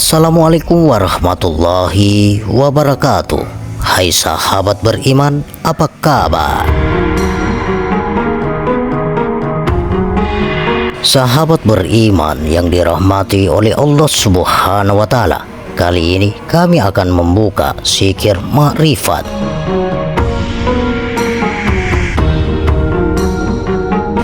Assalamualaikum warahmatullahi wabarakatuh. Hai sahabat beriman, apa kabar? Sahabat beriman yang dirahmati oleh Allah Subhanahu wa Ta'ala, kali ini kami akan membuka zikir ma'rifat.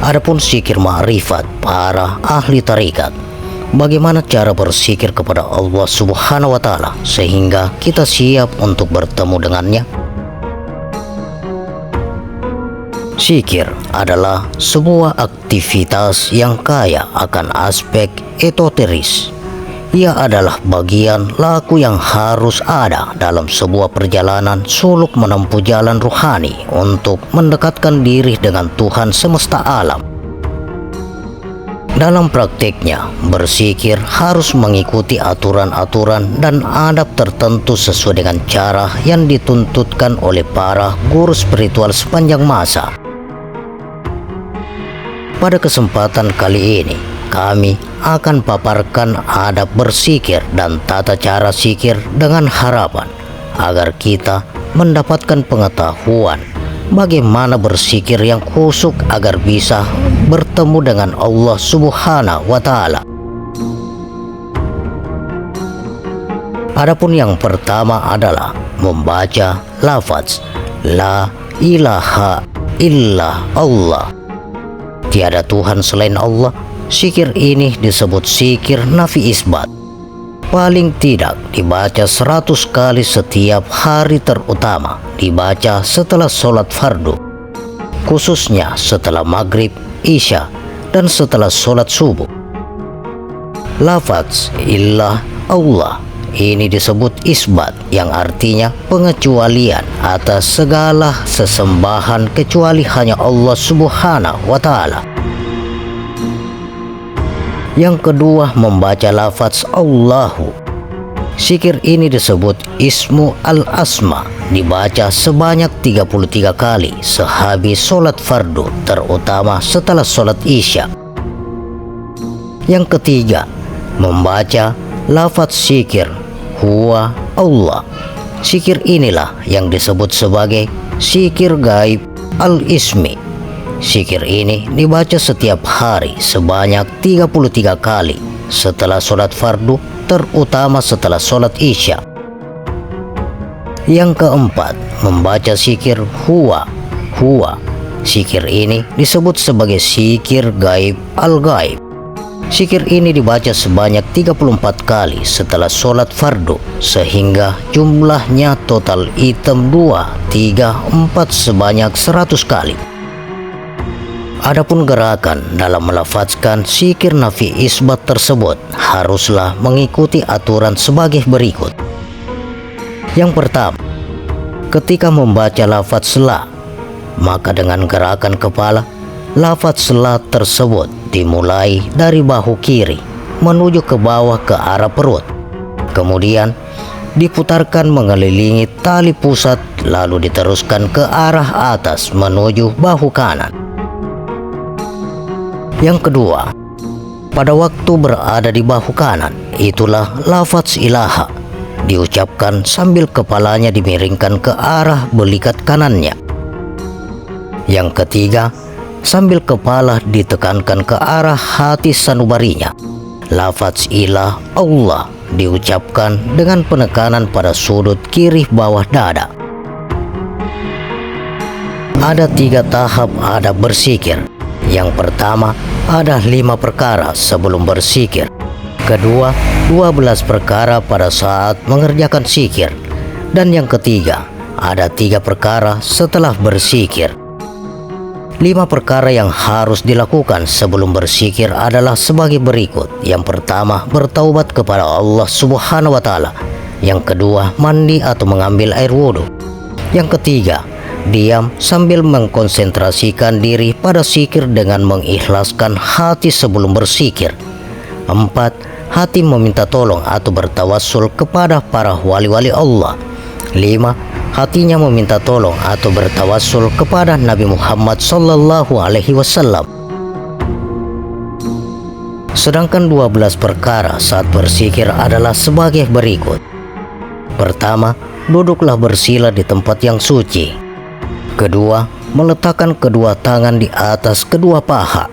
Adapun zikir ma'rifat para ahli tarikat, bagaimana cara berzikir kepada Allah Subhanahu wa Ta'ala sehingga kita siap untuk bertemu dengannya? Zikir adalah sebuah aktivitas yang kaya akan aspek esoteris. Ia adalah bagian laku yang harus ada dalam sebuah perjalanan suluk menempuh jalan ruhani untuk mendekatkan diri dengan Tuhan semesta alam. Dalam praktiknya, berzikir harus mengikuti aturan-aturan dan adab tertentu sesuai dengan cara yang dituntutkan oleh para guru spiritual sepanjang masa. Pada kesempatan kali ini, kami akan paparkan adab berzikir dan tata cara zikir dengan harapan agar kita mendapatkan pengetahuan bagaimana berzikir yang khusyuk agar bisa bertemu dengan Allah Subhanahu wa Ta'ala. Adapun yang pertama adalah membaca lafaz La ilaha illa Allah. Tiada Tuhan selain Allah. Zikir ini disebut zikir nafi isbat. Paling tidak dibaca 100 kali setiap hari, terutama dibaca setelah sholat fardu, khususnya setelah maghrib, isya, dan setelah sholat subuh. Lafaz illah Allah ini disebut isbat, yang artinya pengecualian atas segala sesembahan kecuali hanya Allah Subhanahu wa Ta'ala. Yang kedua, membaca lafaz Allahu. Zikir ini disebut ismu al-asma, dibaca sebanyak 33 kali sehabis sholat fardu, terutama setelah sholat isya. Yang ketiga, membaca lafaz zikir huwa Allah. Zikir inilah yang disebut sebagai zikir gaib al-ismi. Zikir ini dibaca setiap hari sebanyak 33 kali setelah sholat fardu, terutama setelah sholat isya. Yang keempat, membaca zikir huwa. Zikir ini disebut sebagai zikir gaib al-gaib. Zikir ini dibaca sebanyak 34 kali setelah sholat fardu, sehingga jumlahnya total item 2, 3, 4 sebanyak 100 kali. Adapun gerakan dalam melafazkan zikir nafi isbat tersebut haruslah mengikuti aturan sebagai berikut. Yang pertama, ketika membaca lafaz la, maka dengan gerakan kepala, lafaz la tersebut dimulai dari bahu kiri menuju ke bawah ke arah perut, kemudian diputarkan mengelilingi tali pusat, lalu diteruskan ke arah atas menuju bahu kanan. Yang kedua, pada waktu berada di bahu kanan, itulah lafaz ilaha diucapkan sambil kepalanya dimiringkan ke arah belikat kanannya. Yang ketiga, sambil kepala ditekankan ke arah hati sanubarinya, lafaz ilah Allah diucapkan dengan penekanan pada sudut kiri bawah dada. Ada 3 tahap adab berzikir. Yang pertama, ada 5 perkara sebelum berzikir. Kedua, 12 perkara pada saat mengerjakan zikir. Dan yang ketiga, ada 3 perkara setelah berzikir. 5 perkara yang harus dilakukan sebelum berzikir adalah sebagai berikut. Yang pertama, bertaubat kepada Allah Subhanahu wa Ta'ala. Yang kedua, mandi atau mengambil air wudhu. Yang ketiga, diam sambil mengkonsentrasikan diri pada zikir dengan mengikhlaskan hati sebelum berzikir. 4. Hati meminta tolong atau bertawassul kepada para wali-wali Allah. 5. Hatinya meminta tolong atau bertawassul kepada Nabi Muhammad sallallahu alaihi wasallam. Sedangkan 12 perkara saat berzikir adalah sebagai berikut. Pertama, duduklah bersila di tempat yang suci. Kedua, meletakkan kedua tangan di atas kedua paha.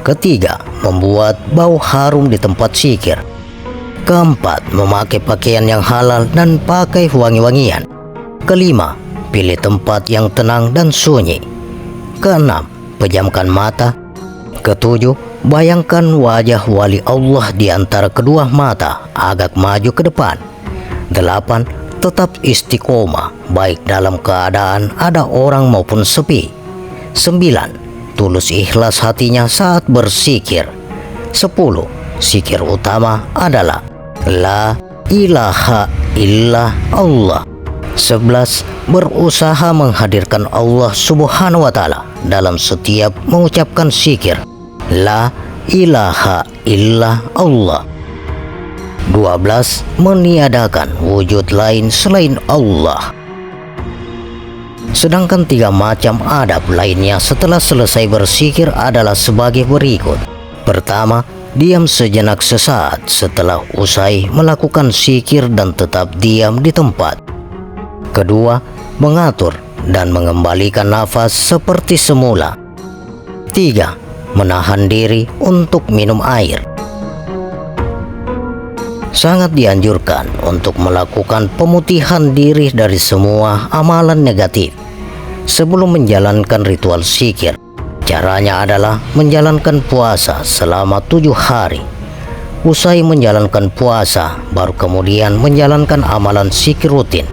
Ketiga, membuat bau harum di tempat zikir. Keempat, memakai pakaian yang halal dan pakai wangi-wangian. Kelima, pilih tempat yang tenang dan sunyi. Keenam, pejamkan mata. Ketujuh, bayangkan wajah wali Allah di antara kedua mata, agak maju ke depan. Delapan, tetap istiqomah, baik dalam keadaan ada orang maupun sepi. 9. Tulus ikhlas hatinya saat berzikir. 10. Zikir utama adalah La ilaha illa Allah. 11. Berusaha menghadirkan Allah subhanahu wa ta'ala dalam setiap mengucapkan zikir La ilaha illa Allah. 12. Meniadakan wujud lain selain Allah. Sedangkan 3 macam adab lainnya setelah selesai berzikir adalah sebagai berikut. Pertama, diam sejenak sesaat setelah usai melakukan zikir dan tetap diam di tempat. Kedua, mengatur dan mengembalikan nafas seperti semula. 3. Menahan diri untuk minum air. Sangat dianjurkan untuk melakukan pemutihan diri dari semua amalan negatif sebelum menjalankan ritual zikir. Caranya adalah menjalankan puasa selama 7 hari. Usai menjalankan puasa, baru kemudian menjalankan amalan zikir rutin.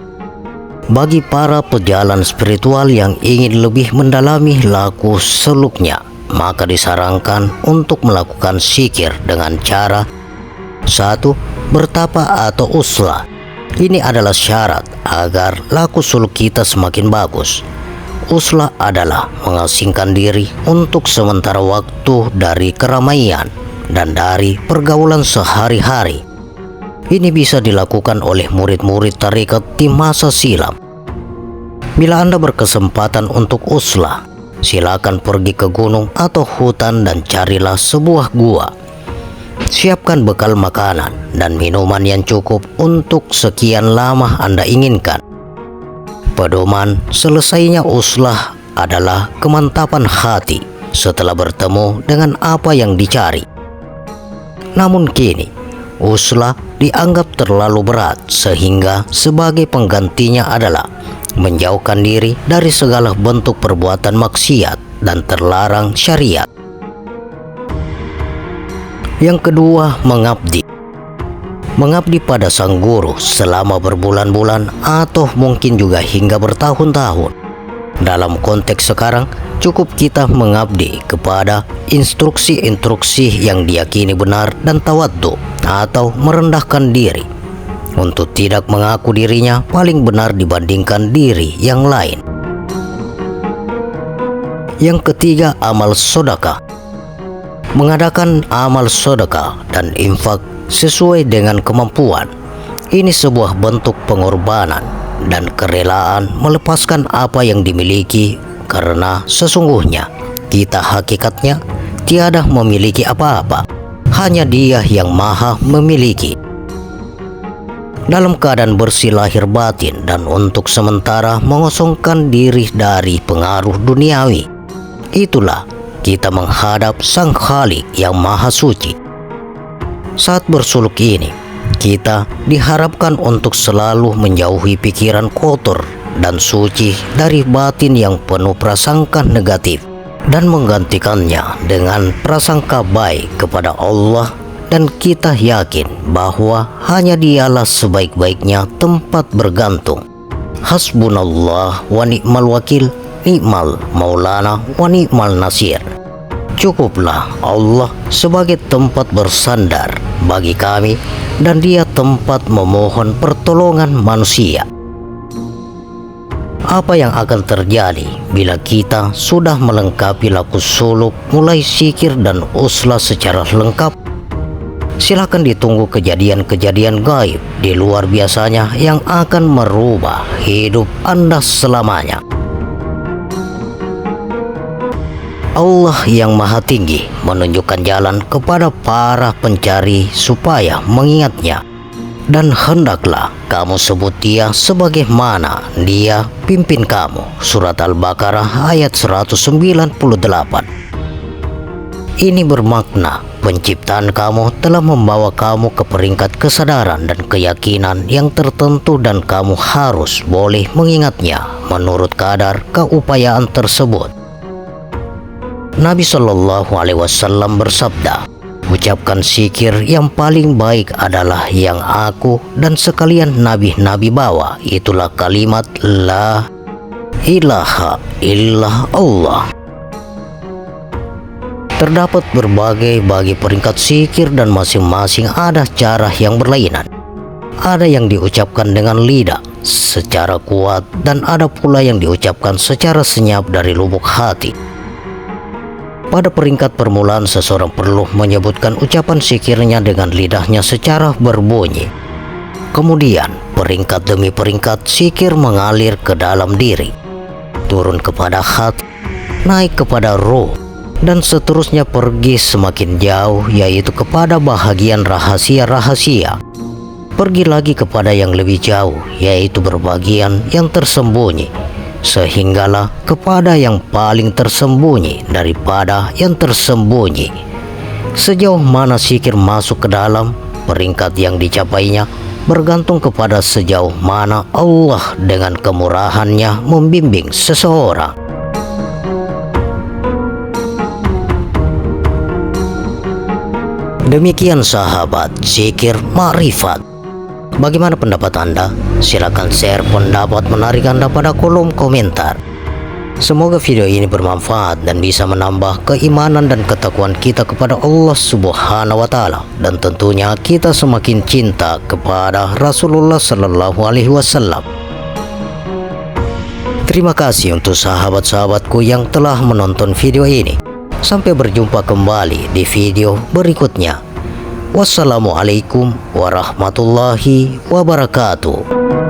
Bagi para pejalan spiritual yang ingin lebih mendalami laku seluknya, maka disarankan untuk melakukan zikir dengan cara 1. Bertapa atau uslah. Ini adalah syarat agar laku suluk kita semakin bagus. Uslah adalah mengasingkan diri untuk sementara waktu dari keramaian dan dari pergaulan sehari-hari. Ini bisa dilakukan oleh murid-murid tarekat di masa silam. Bila Anda berkesempatan untuk uslah, silakan pergi ke gunung atau hutan dan carilah sebuah gua. Siapkan bekal makanan dan minuman yang cukup untuk sekian lama Anda inginkan. Pedoman selesainya uslah adalah kemantapan hati setelah bertemu dengan apa yang dicari. Namun kini, uslah dianggap terlalu berat sehingga sebagai penggantinya adalah menjauhkan diri dari segala bentuk perbuatan maksiat dan terlarang syariat. Yang kedua, mengabdi. Mengabdi pada sang guru selama berbulan-bulan atau mungkin juga hingga bertahun-tahun. Dalam konteks sekarang, cukup kita mengabdi kepada instruksi-instruksi yang diyakini benar dan tawadhu atau merendahkan diri untuk tidak mengaku dirinya paling benar dibandingkan diri yang lain. Yang ketiga, amal sedekah. Mengadakan amal sedekah dan infak sesuai dengan kemampuan. Ini sebuah bentuk pengorbanan dan kerelaan melepaskan apa yang dimiliki, karena sesungguhnya kita hakikatnya tiada memiliki apa-apa, hanya Dia yang maha memiliki. Dalam keadaan bersih lahir batin dan untuk sementara mengosongkan diri dari pengaruh duniawi, itulah kita menghadap Sang Khalik yang Maha Suci. Saat bersuluk ini, kita diharapkan untuk selalu menjauhi pikiran kotor dan suci dari batin yang penuh prasangka negatif dan menggantikannya dengan prasangka baik kepada Allah, dan kita yakin bahwa hanya Dialah sebaik-baiknya tempat bergantung. Hasbunallah wa ni'mal wakil, ni'mal maulana wa ni'mal nasir. Cukuplah Allah sebagai tempat bersandar bagi kami, dan Dia tempat memohon pertolongan manusia. Apa yang akan terjadi bila kita sudah melengkapi laku suluk mulai zikir dan uslah secara lengkap? Silakan ditunggu kejadian-kejadian gaib di luar biasanya yang akan merubah hidup Anda selamanya. Allah yang Maha Tinggi menunjukkan jalan kepada para pencari supaya mengingatnya. Dan hendaklah kamu sebut dia sebagaimana dia pimpin kamu. Surat Al-Baqarah ayat 198. Ini bermakna penciptaan kamu telah membawa kamu ke peringkat kesadaran dan keyakinan yang tertentu dan kamu harus boleh mengingatnya menurut kadar keupayaan tersebut. Nabi Shallallahu Alaihi Wasallam bersabda, ucapkan zikir yang paling baik adalah yang aku dan sekalian nabi-nabi bawa, itulah kalimat La ilaha illallah. Terdapat berbagai peringkat zikir dan masing-masing ada cara yang berlainan. Ada yang diucapkan dengan lidah secara kuat dan ada pula yang diucapkan secara senyap dari lubuk hati. Pada peringkat permulaan seseorang perlu menyebutkan ucapan zikirnya dengan lidahnya secara berbunyi. Kemudian peringkat demi peringkat zikir mengalir ke dalam diri, turun kepada hati, naik kepada roh, dan seterusnya pergi semakin jauh, yaitu kepada bahagian rahasia-rahasia. Pergi lagi kepada yang lebih jauh, yaitu berbagian yang tersembunyi, sehinggalah kepada yang paling tersembunyi daripada yang tersembunyi. Sejauh mana zikir masuk ke dalam peringkat yang dicapainya bergantung kepada sejauh mana Allah dengan kemurahannya membimbing seseorang. Demikian sahabat zikir makrifat. Bagaimana pendapat Anda? Silakan share pendapat menarik Anda pada kolom komentar. Semoga video ini bermanfaat dan bisa menambah keimanan dan ketakwaan kita kepada Allah Subhanahu wa Ta'ala, dan tentunya kita semakin cinta kepada Rasulullah Sallallahu Alaihi Wasallam. Terima kasih untuk sahabat-sahabatku yang telah menonton video ini. Sampai berjumpa kembali di video berikutnya. Wassalamualaikum warahmatullahi wabarakatuh.